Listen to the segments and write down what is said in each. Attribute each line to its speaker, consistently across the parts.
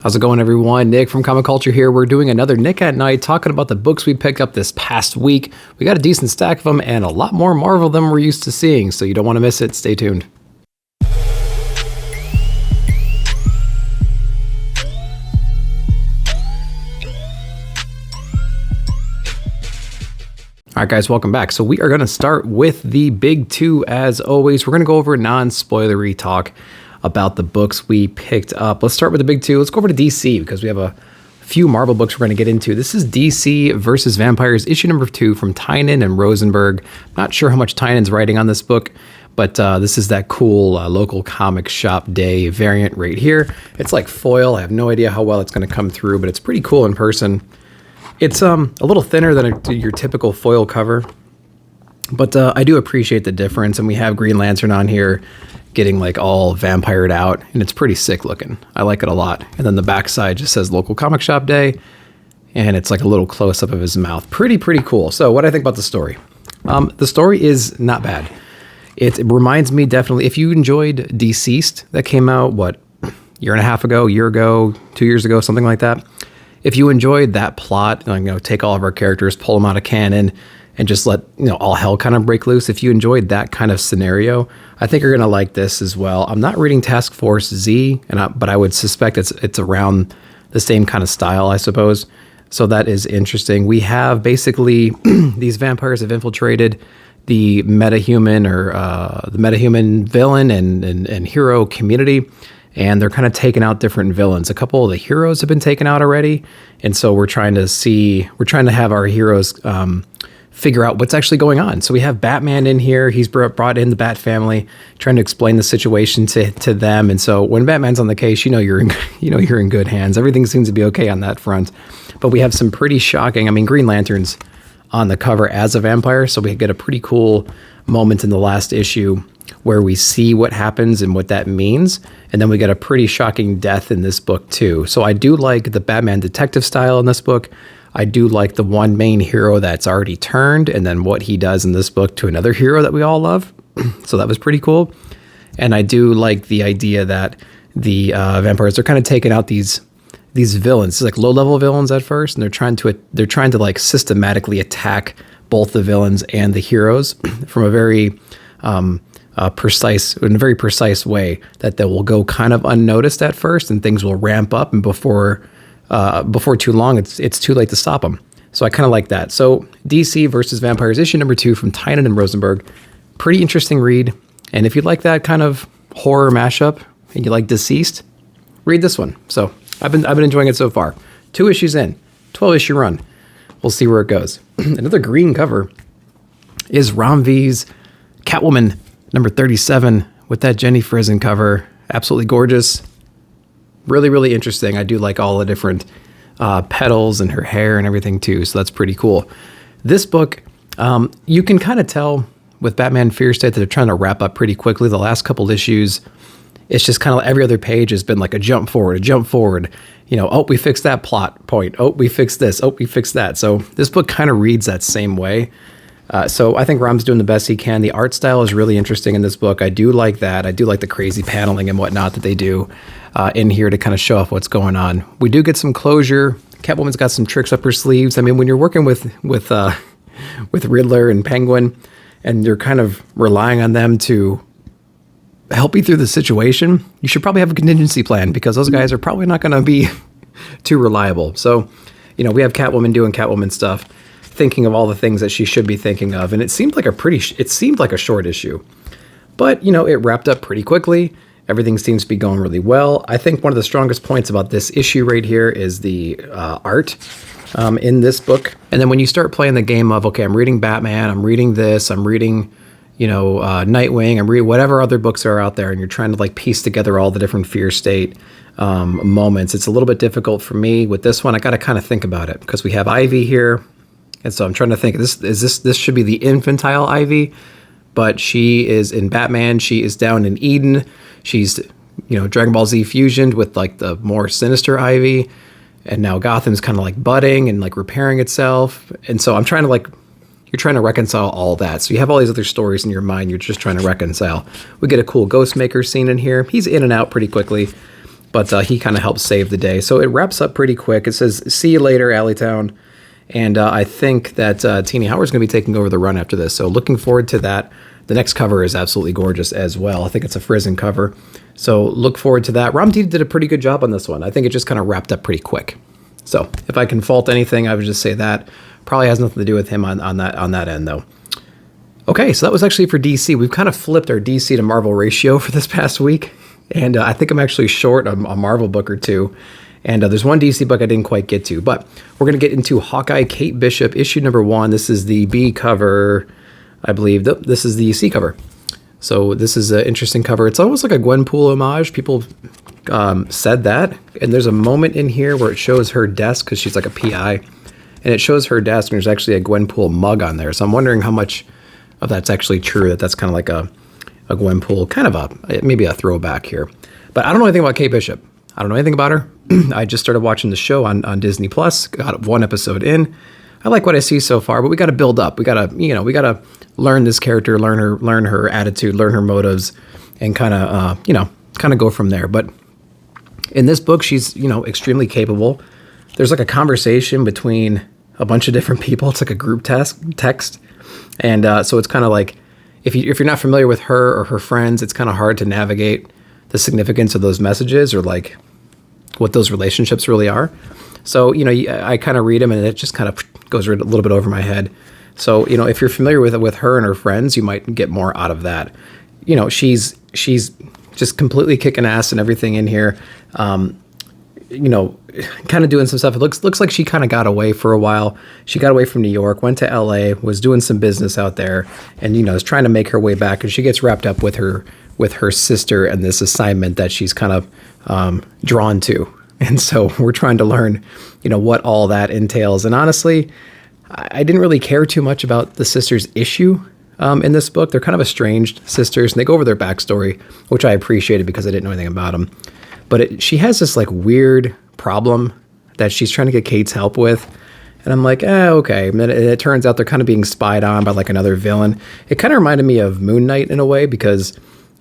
Speaker 1: How's it going, everyone? Nick from Comic Culture here. We're doing another Nick at Night, talking about the books we picked up this past week. We got a decent stack of them and a lot more Marvel than we're used to seeing, so you don't want to miss it. Stay tuned. All right, guys, welcome back. So we are going to start with the big two as always. We're going to go over non-spoilery talk about the books we picked up. Let's start with the big two. Let's go over to DC because we have a few Marvel books we're going to get into. This is DC versus Vampires, issue number 2 from Tynion and Rosenberg. Not sure how much Tynion's writing on this book, but this is that cool local comic shop day variant right here. It's like foil. I have no idea how well it's going to come through, but it's pretty cool in person. It's a little thinner than your typical foil cover, but I do appreciate the difference. And we have Green Lantern on here getting like all vampired out, and it's pretty sick looking. I like it a lot. And then the backside just says local comic shop day, and it's like a little close up of his mouth. Pretty cool. So what I think about the story. The story is not bad. It reminds me definitely, if you enjoyed Deceased that came out, year and a half ago, 2 years ago, something like that. If you enjoyed that plot, take all of our characters, pull them out of canon, and just let all hell kind of break loose. If you enjoyed that kind of scenario, I think you're gonna like this as well. I'm not reading Task Force Z, but I would suspect it's around the same kind of style, I suppose. So that is interesting. We have basically these vampires have infiltrated the metahuman the metahuman villain and hero community, and they're kind of taking out different villains. A couple of the heroes have been taken out already, and so we're trying to have our heroes figure out what's actually going on. So we have Batman in here. He's brought in the Bat family, trying to explain the situation to them. And so when Batman's on the case, you're in good hands. Everything seems to be okay on that front. But we have some pretty shocking. Green Lantern's on the cover as a vampire, so we get a pretty cool moment in the last issue where we see what happens and what that means. And then we get a pretty shocking death in this book too. So I do like the Batman detective style in this book. I do like the one main hero that's already turned, and then what he does in this book to another hero that we all love. So that was pretty cool. And I do like the idea that the vampires are kind of taking out these villains. It's like low-level villains at first, and they're trying to like systematically attack both the villains and the heroes from a very precise way that they will go kind of unnoticed at first, and things will ramp up, and before too long, it's too late to stop them. So I kind of like that. So DC versus Vampires, issue number 2 from Tynion and Rosenberg. Pretty interesting read. And if you like that kind of horror mashup and you like Deceased, read this one. So I've been enjoying it so far. 2 issues in, 12-issue run. We'll see where it goes. Another green cover is Ram V's Catwoman number 37 with that Jenny Frison cover. Absolutely gorgeous. Really interesting. I do like all the different petals and her hair and everything too, so that's pretty cool. This book, you can kind of tell with Batman Fear State that they're trying to wrap up pretty quickly. The last couple issues, it's just kind of every other page has been like a jump forward. Oh, we fixed that plot point. Oh, we fixed this. Oh, we fixed that. So this book kind of reads that same way. So I think Ram's doing the best he can. The art style is really interesting in this book. I do like that. I do like the crazy paneling and whatnot that they do in here to kind of show off what's going on. We do get some closure. Catwoman's got some tricks up her sleeves. When you're working with Riddler and Penguin, and you're kind of relying on them to help you through the situation, you should probably have a contingency plan, because those guys are probably not going to be too reliable. So, we have Catwoman doing Catwoman stuff, thinking of all the things that she should be thinking of. And it seemed like a short issue, but it wrapped up pretty quickly. Everything seems to be going really well. I think one of the strongest points about this issue right here is the art in this book. And then when you start playing the game of, okay, I'm reading Batman, I'm reading this, I'm reading, Nightwing, I'm reading whatever other books are out there, and you're trying to like piece together all the different Fear State moments. It's a little bit difficult for me with this one. I got to kind of think about it, because we have Ivy here. And so I'm trying to think, this should be the infantile Ivy, but she is in Batman. She is down in Eden. She's, Dragon Ball Z fusioned with like the more sinister Ivy. And now Gotham's kind of like budding and like repairing itself. And so I'm trying to you're trying to reconcile all that. So you have all these other stories in your mind you're just trying to reconcile. We get a cool Ghostmaker scene in here. He's in and out pretty quickly. but he kind of helps save the day. So it wraps up pretty quick. It says, "See you later, Alleytown." And I think that Teenie Howard's going to be taking over the run after this. So looking forward to that. The next cover is absolutely gorgeous as well. I think it's a Frizzen cover. So look forward to that. Ram T did a pretty good job on this one. I think it just kind of wrapped up pretty quick. So if I can fault anything, I would just say that. Probably has nothing to do with him on that end, though. Okay, so that was actually for DC. We've kind of flipped our DC to Marvel ratio for this past week. And I think I'm actually short a Marvel book or two. And there's one DC book I didn't quite get to. But we're going to get into Hawkeye Kate Bishop, issue number 1. This is the B cover, I believe. This is the C cover. So this is an interesting cover. It's almost like a Gwenpool homage. People said that. And there's a moment in here where it shows her desk, because she's like a PI. And it shows her desk, and there's actually a Gwenpool mug on there. So I'm wondering how much of that's actually true, that's kind of like a Gwenpool, kind of maybe a throwback here. But I don't know anything about Kate Bishop. I don't know anything about her. I just started watching the show on Disney Plus. Got 1 episode in. I like what I see so far, but we got to build up. We got to learn this character, learn her attitude, learn her motives, and kind of go from there. But in this book, she's extremely capable. There's like a conversation between a bunch of different people. It's like a group text, and so it's kind of like if you're not familiar with her or her friends, it's kind of hard to navigate the significance of those messages or like what those relationships really are. So, I kind of read them and it just kind of goes a little bit over my head. So, if you're familiar with her and her friends, you might get more out of that. She's just completely kicking ass and everything in here. Kind of doing some stuff. It looks like she kind of got away for a while. She got away from New York, went to LA, was doing some business out there, and is trying to make her way back. And she gets wrapped up with her sister and this assignment that she's kind of drawn to. And so we're trying to learn, what all that entails. And honestly, I didn't really care too much about the sisters' issue in this book. They're kind of estranged sisters, and they go over their backstory, which I appreciated because I didn't know anything about them. But she has this like weird problem that she's trying to get Kate's help with. And I'm like, okay. And then it turns out they're kind of being spied on by like another villain. It kind of reminded me of Moon Knight in a way because,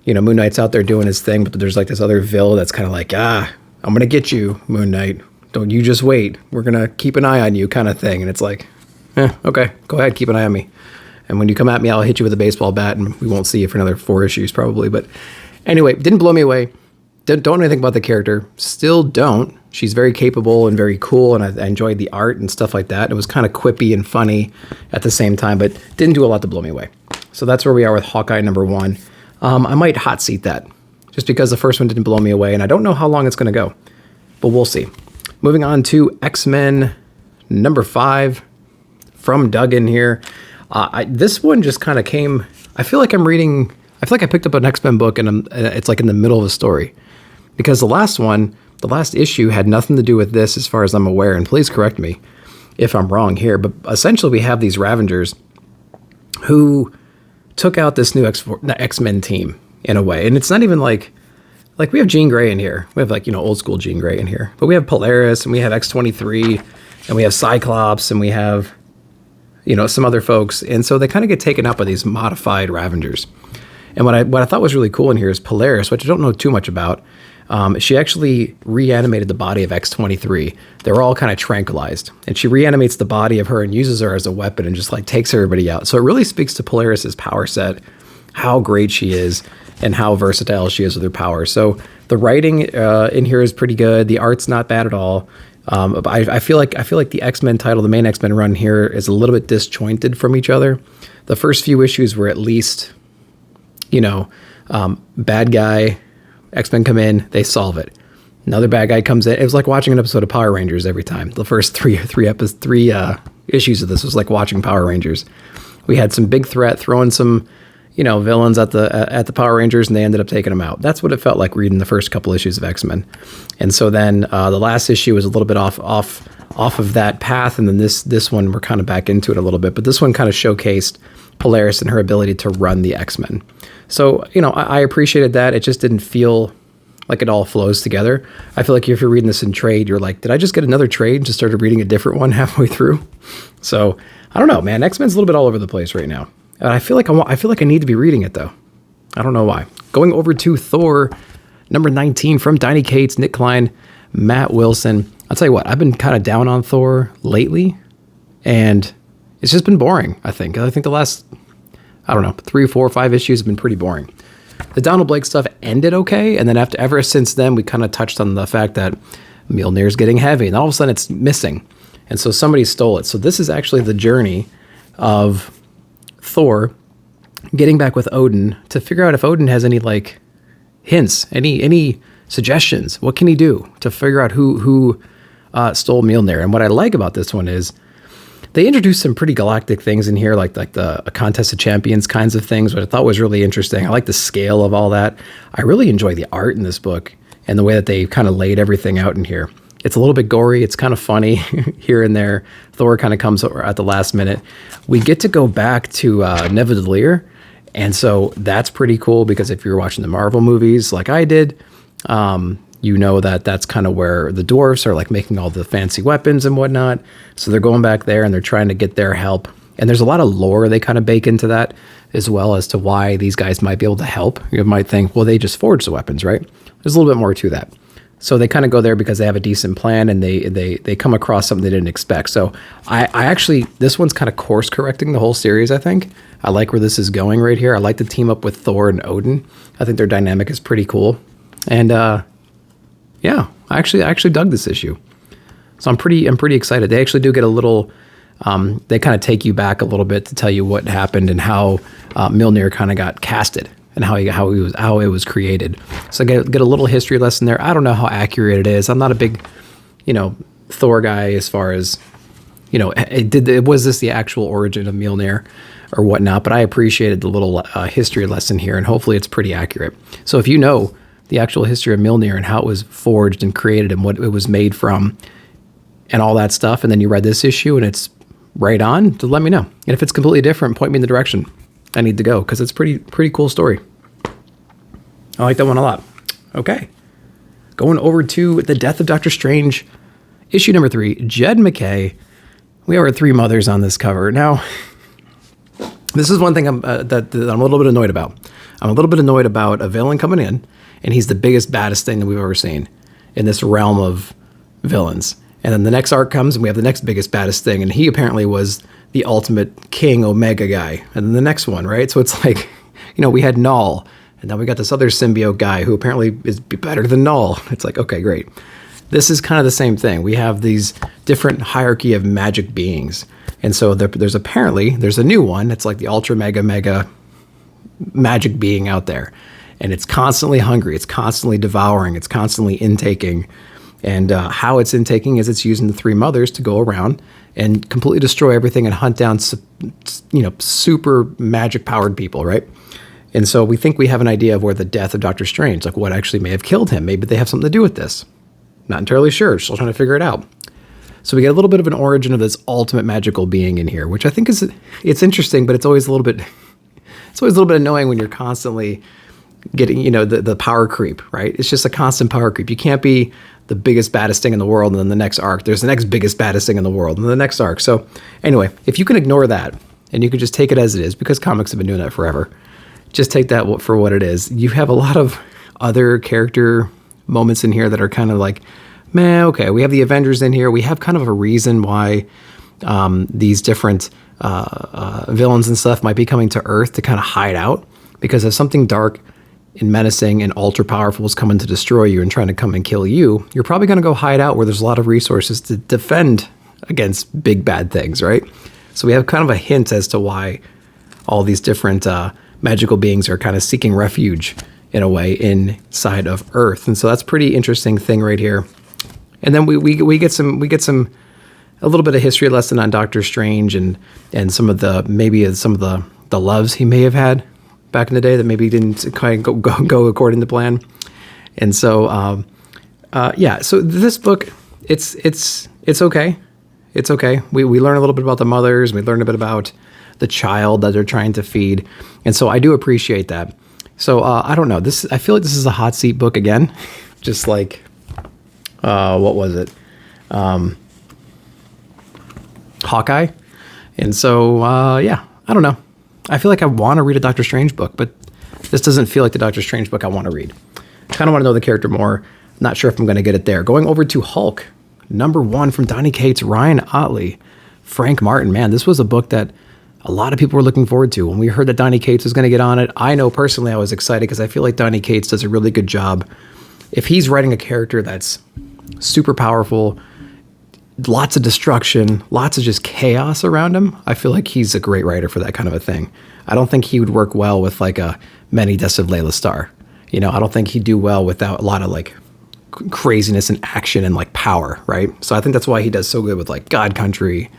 Speaker 1: Moon Knight's out there doing his thing, but there's like this other villain that's kind of like, I'm going to get you, Moon Knight. Don't you just wait. We're going to keep an eye on you kind of thing. And it's like, okay, go ahead, keep an eye on me. And when you come at me, I'll hit you with a baseball bat and we won't see you for another 4 issues probably. But anyway, didn't blow me away. Don't know anything about the character. Still don't. She's very capable and very cool, and I enjoyed the art and stuff like that. It was kind of quippy and funny at the same time, but didn't do a lot to blow me away. So that's where we are with Hawkeye number 1. I might hot seat that, just because the first one didn't blow me away, and I don't know how long it's going to go, but we'll see. Moving on to X-Men number 5 from Duggan here. This one just kind of came. I feel like I picked up an X-Men book, and it's like in the middle of a story. Because the last issue had nothing to do with this as far as I'm aware, and please correct me if I'm wrong here, but essentially we have these Ravengers who took out this new X-Men team in a way. And it's not even like we have Jean Grey in here. We have old school Jean Grey in here. But we have Polaris, and we have X-23, and we have Cyclops, and we have, some other folks. And so they kind of get taken up by these modified Ravengers. And what I thought was really cool in here is Polaris, which I don't know too much about. She actually reanimated the body of X-23. They were all kind of tranquilized. And she reanimates the body of her and uses her as a weapon and just takes everybody out. So it really speaks to Polaris's power set, how great she is, and how versatile she is with her power. So the writing in here is pretty good. The art's not bad at all. I feel like the X-Men title, the main X-Men run here, is a little bit disjointed from each other. The first few issues were at least, bad guy, X-Men come in, they solve it. Another bad guy comes in. It was like watching an episode of Power Rangers every time. The first three issues of this was like watching Power Rangers. We had some big threat throwing some, villains at the Power Rangers, and they ended up taking them out. That's what it felt like reading the first couple issues of X-Men. And so then the last issue was a little bit off of that path, and then this one we're kind of back into it a little bit. But this one kind of showcased Polaris and her ability to run the X-Men. So, I appreciated that. It just didn't feel like it all flows together. I feel like if you're reading this in trade, you're like, did I just get another trade and just started reading a different one halfway through? So I don't know, man. X-Men's a little bit all over the place right now. And I feel like I need to be reading it though. I don't know why. Going over to Thor Number 19 from Diney Cates, Nick Klein, Matt Wilson. I'll tell you what, I've been kind of down on Thor lately, and it's just been boring, I think. I think the last, 3, 4, 5 issues have been pretty boring. The Donald Blake stuff ended okay, and then ever since then, we kind of touched on the fact that Mjolnir's getting heavy, and all of a sudden it's missing. And so somebody stole it. So this is actually the journey of Thor getting back with Odin to figure out if Odin has any hints, any suggestions. What can he do to figure out who stole Mjolnir? And what I like about this one is they introduced some pretty galactic things in here, like the Contest of Champions kinds of things, which I thought was really interesting. I like the scale of all that. I really enjoy the art in this book and the way that they kind of laid everything out in here. It's a little bit gory. It's kind of funny here and there. Thor kind of comes over at the last minute. We get to go back to Nidavellir, and so that's pretty cool because if you're watching the Marvel movies like I did, you know that's kind of where the dwarves are making all the fancy weapons and whatnot. So they're going back there and they're trying to get their help. And there's a lot of lore they kind of bake into that as well as to why these guys might be able to help. You might think, well, they just forged the weapons, right? There's a little bit more to that. So they kind of go there because they have a decent plan and they come across something they didn't expect. So I actually, this one's kind of course correcting the whole series, I think. I like where this is going right here. I like the team up with Thor and Odin. I think their dynamic is pretty cool. And yeah, I actually dug this issue. So I'm pretty excited. They actually do get a little, they kind of take you back a little bit to tell you what happened and how Mjolnir kind of got casted. And how it was created. So get a little history lesson there. I don't know how accurate it is. I'm not a big, Thor guy as far as, was this the actual origin of Mjolnir or whatnot? But I appreciated the little history lesson here, and hopefully it's pretty accurate. So if you know the actual history of Mjolnir and how it was forged and created and what it was made from, and all that stuff, and then you read this issue and it's right on, to let me know. And if it's completely different, point me in the direction I need to go, because it's pretty cool story. I like that one a lot. Okay. Going over to The Death of Doctor Strange, issue number 3, Jed MacKay. We have our 3 mothers on this cover. Now, this is one thing that I'm a little bit annoyed about. I'm a little bit annoyed about a villain coming in, and he's the biggest, baddest thing that we've ever seen in this realm of villains. And then the next arc comes, and we have the next biggest, baddest thing, and he apparently was the ultimate King Omega guy. And then the next one, right? So it's like, we had Null, and now we got this other symbiote guy who apparently is better than Null. It's like, okay, great. This is kind of the same thing. We have these different hierarchy of magic beings. And so there's a new one. It's like the ultra mega magic being out there. And it's constantly hungry. It's constantly devouring. It's constantly intaking. And how it's intaking is it's using the 3 mothers to go around and completely destroy everything and hunt down, super magic powered people, right? And so we think we have an idea of where the death of Doctor Strange, what actually may have killed him. Maybe they have something to do with this. Not entirely sure. Still trying to figure it out. So we get a little bit of an origin of this ultimate magical being in here, which I think it's interesting, but it's always a little bit annoying when you're constantly getting, the power creep, right? It's just a constant power creep. You can't be the biggest, baddest thing in the world, and then the next arc, there's the next biggest, baddest thing in the world, and then the next arc. So anyway, if you can ignore that, and you can just take it as it is, because comics have been doing that forever, just take that for what it is. You have a lot of other character moments in here that are kind of like, man, okay, we have the Avengers in here. We have kind of a reason why these different villains and stuff might be coming to Earth to kind of hide out, because if something dark and menacing and ultra powerful is coming to destroy you and trying to come and kill you, you're probably going to go hide out where there's a lot of resources to defend against big bad things, right? So we have kind of a hint as to why all these different magical beings are kind of seeking refuge in a way inside of Earth. And so that's a pretty interesting thing right here. And then we get a little bit of history lesson on Doctor Strange and some of the loves he may have had back in the day that maybe didn't quite go according to plan. And so so this book, it's okay. It's okay. We learn a little bit about the mothers. We learn a bit about the child that they're trying to feed. And so I do appreciate that. So I don't know. I feel like this is a hot seat book again. Just like, what was it? Hawkeye. And so, I don't know. I feel like I want to read a Doctor Strange book, but this doesn't feel like the Doctor Strange book I want to read. kind of want to know the character more. Not sure if I'm going to get it there. Going over to Hulk, #1 from Donny Cates, Ryan Ottley, Frank Martin. Man, this was a book that a lot of people were looking forward to. When we heard that Donny Cates was going to get on it, I know personally I was excited because I feel like Donny Cates does a really good job. If he's writing a character that's super powerful, lots of destruction, lots of just chaos around him, I feel like he's a great writer for that kind of a thing. I don't think he would work well with like a Many Deaths of Layla Starr. You know, I don't think he'd do well without a lot of like craziness and action and like power, right? So I think that's why he does so good with like God Country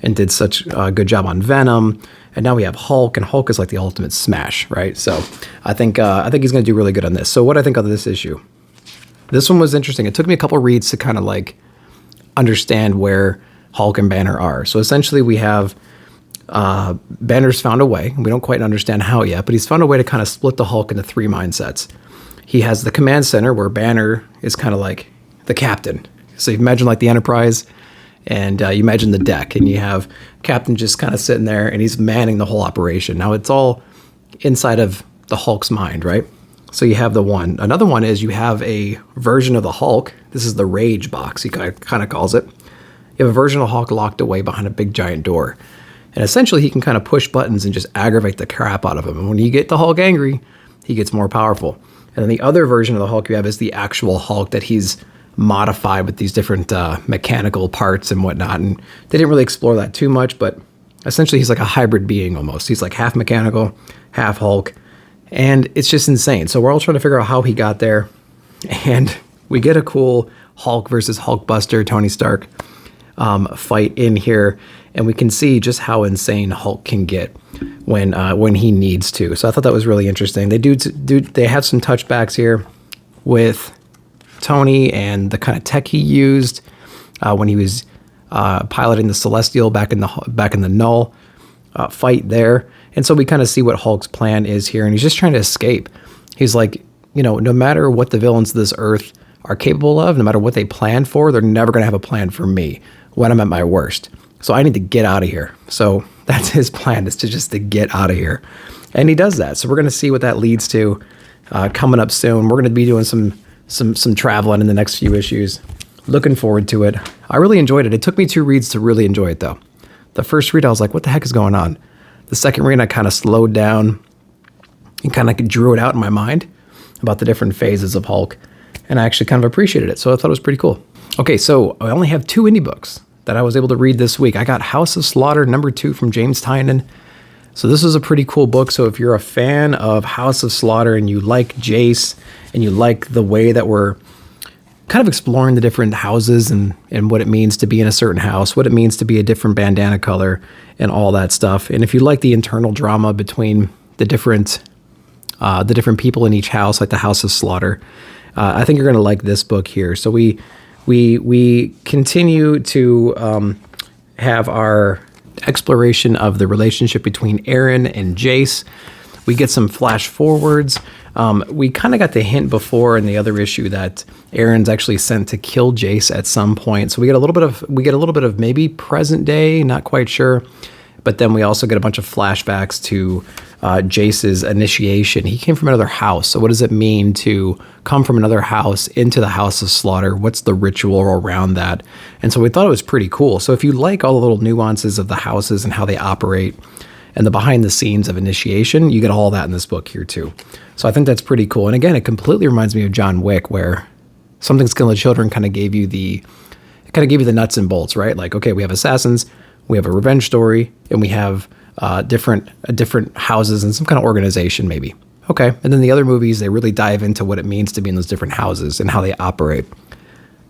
Speaker 1: and did such a good job on Venom. And now we have Hulk, and Hulk is like the ultimate smash, right? So I think he's going to do really good on this. So what I think of this issue, this one was interesting. It took me a couple reads to kind of like understand where Hulk and Banner are. So essentially we have Banner's found a way. We don't quite understand how yet, but he's found a way to kind of split the Hulk into 3 mindsets. He has the command center where Banner is kind of like the captain. So you imagine like the Enterprise, and you imagine the deck, and you have Captain just kind of sitting there, and he's manning the whole operation. Now it's all inside of the Hulk's mind, right? So you have the one. Another one is you have a version of the Hulk. This is the Rage box, he kind of calls it. You have a version of Hulk locked away behind a big giant door. And essentially he can kind of push buttons and just aggravate the crap out of him. And when you get the Hulk angry, he gets more powerful. And then the other version of the Hulk you have is the actual Hulk that he's modified with these different mechanical parts and whatnot. And they didn't really explore that too much, but essentially he's like a hybrid being almost. He's like half mechanical, half Hulk. And it's just insane. So we're all trying to figure out how he got there. And we get a cool Hulk versus Hulkbuster, Tony Stark fight in here. And we can see just how insane Hulk can get when he needs to. So I thought that was really interesting. They have some touchbacks here with Tony and the kind of tech he used when he was piloting the Celestial back in the Null fight there. And so we kind of see what Hulk's plan is here, and he's just trying to escape. He's like, you know, no matter what the villains of this Earth are capable of, no matter what they plan for, they're never going to have a plan for me when I'm at my worst. So I need to get out of here. So that's his plan, is to get out of here. And he does that. So we're going to see what that leads to coming up soon. We're going to be doing some traveling in the next few issues. Looking forward to it. I really enjoyed it. It took me 2 reads to really enjoy it, though. The first read, I was like, what the heck is going on? The second read, I kind of slowed down and kind of drew it out in my mind about the different phases of Hulk. And I actually kind of appreciated it. So I thought it was pretty cool. Okay, so I only have 2 indie books that I was able to read this week. I got House of Slaughter #2 from James Tynion. So this is a pretty cool book. So if you're a fan of House of Slaughter and you like Jace and you like the way that we're kind of exploring the different houses and what it means to be in a certain house, what it means to be a different bandana color and all that stuff. And if you like the internal drama between the different people in each house, like the House of Slaughter, I think you're going to like this book here. So we continue to have our exploration of the relationship between Aaron and Jace. We get some flash forwards. We kind of got the hint before in the other issue that Aaron's actually sent to kill Jace at some point. So we get a little bit of maybe present day, not quite sure. But then we also get a bunch of flashbacks to Jace's initiation. He came from another house. So what does it mean to come from another house into the House of Slaughter? What's the ritual around that? And so we thought it was pretty cool. So if you like all the little nuances of the houses and how they operate and the behind the scenes of initiation, you get all that in this book here too. So I think that's pretty cool. And again, it completely reminds me of John Wick, where Something's Killing Children kind of gave you the nuts and bolts, right? Like, okay, we have assassins, we have a revenge story, and we have different houses and some kind of organization maybe. Okay, and then the other movies, they really dive into what it means to be in those different houses and how they operate.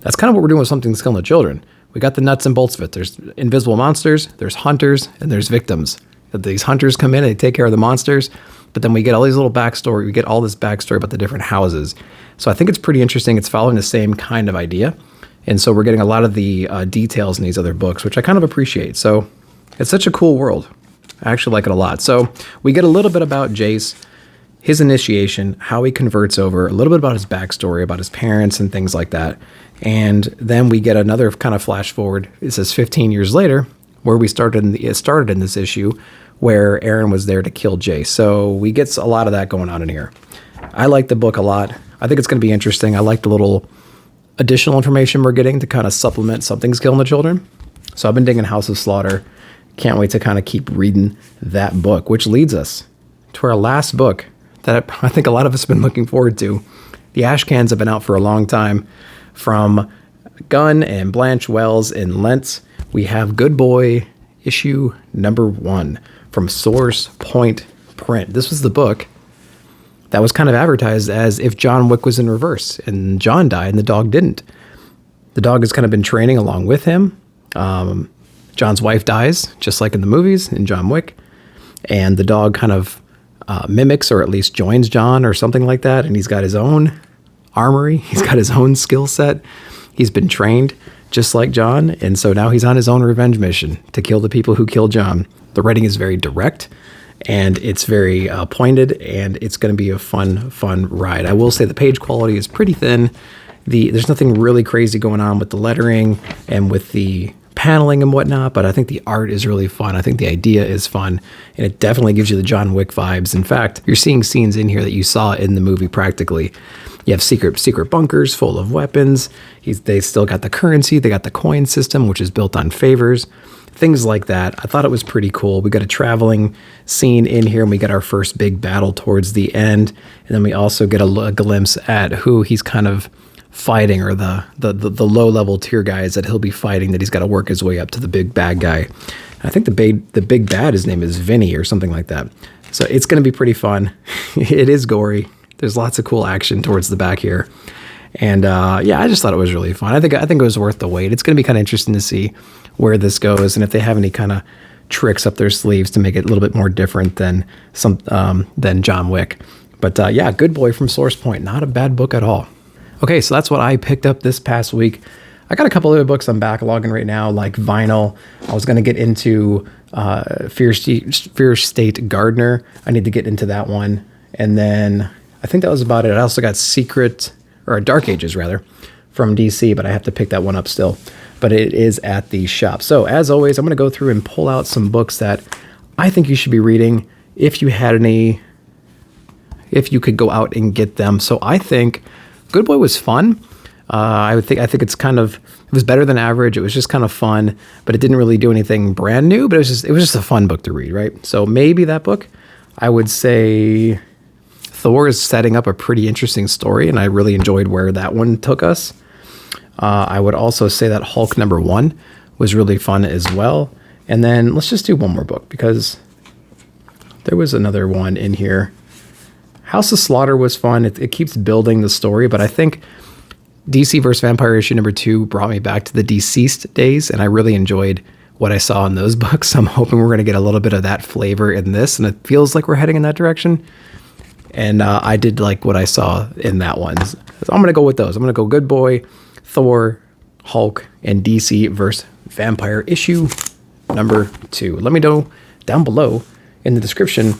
Speaker 1: That's kind of what we're doing with Something's Killing Children. We got the nuts and bolts of it. There's invisible monsters, there's hunters, and there's victims. These hunters come in and they take care of the monsters, but then we get all these little backstory. We get all this backstory about the different houses. So I think it's pretty interesting. It's following the same kind of idea. And so we're getting a lot of the details in these other books, which I kind of appreciate. So it's such a cool world. I actually like it a lot. So we get a little bit about Jace, his initiation, how he converts over, a little bit about his backstory, about his parents and things like that. And then we get another kind of flash forward. It says 15 years later, where it started in this issue, where Aaron was there to kill Jace. So we get a lot of that going on in here. I like the book a lot. I think it's going to be interesting. I like the little additional information we're getting to kind of supplement Something's Killing the Children. So I've been digging House of Slaughter. Can't wait to kind of keep reading that book, which leads us to our last book that I think a lot of us have been looking forward to. The Ash Cans have been out for a long time. From Gunn and Blanche Wells and Lentz, we have Good Boy issue number 1 from Source Point Print. This was the book that was kind of advertised as if John Wick was in reverse and John died and the dog didn't. The dog has kind of been training along with him. John's wife dies, just like in the movies in John Wick, and the dog kind of mimics or at least joins John or something like that, and he's got his own armory. He's got his own skill set. He's been trained just like John, and so now he's on his own revenge mission to kill the people who killed John. The writing is very direct, and it's very pointed, and it's going to be a fun ride. I will say the page quality is pretty thin. There's nothing really crazy going on with the lettering and with the paneling and whatnot, but I think the art is really fun. I think the idea is fun, and it definitely gives you the John Wick vibes. In fact, you're seeing scenes in here that you saw in the movie practically. You have secret bunkers full of weapons. They still got the currency. They got the coin system, which is built on favors. Things like that. I thought it was pretty cool. We got a traveling scene in here, and we get our first big battle towards the end. And then we also get a glimpse at who he's kind of fighting, or the low-level tier guys that he'll be fighting, that he's got to work his way up to the big bad guy. And I think the big bad, his name is Vinny or something like that. So it's going to be pretty fun. It is gory. There's lots of cool action towards the back here. And yeah, I just thought it was really fun. I think it was worth the wait. It's going to be kind of interesting to see where this goes and if they have any kind of tricks up their sleeves to make it a little bit more different than John Wick. But yeah, Good Boy from Source Point. Not a bad book at all. Okay, so that's what I picked up this past week. I got a couple other books I'm backlogging right now, like Vinyl. I was going to get into Fear State Gardener. I need to get into that one. And then I think that was about it. I also got Dark Ages, rather, from DC, but I have to pick that one up still. But it is at the shop. So as always, I'm going to go through and pull out some books that I think you should be reading if you could go out and get them. So I think Good Boy was fun. I think it was better than average. It was just kind of fun, but it didn't really do anything brand new, but it was just a fun book to read, right? So maybe that book. I would say Thor is setting up a pretty interesting story, and I really enjoyed where that one took us. I would also say that Hulk number 1 was really fun as well. And then let's just do one more book, because there was another one in here. House of Slaughter was fun. It keeps building the story, but I think DC vs. Vampire issue number 2 brought me back to the Deceased days, and I really enjoyed what I saw in those books. I'm hoping we're going to get a little bit of that flavor in this, and it feels like we're heading in that direction. And I did like what I saw in that one. So I'm going to go with those. I'm going to go Good Boy, Thor, Hulk, and DC vs. Vampire issue number 2. Let me know down below in the description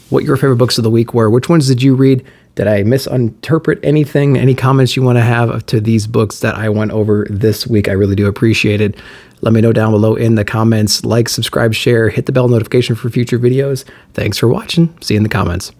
Speaker 1: what your favorite books of the week were. Which ones did you read? Did I misinterpret anything? Any comments you want to have to these books that I went over this week? I really do appreciate it. Let me know down below in the comments. Like, subscribe, share, hit the bell notification for future videos. Thanks for watching. See you in the comments.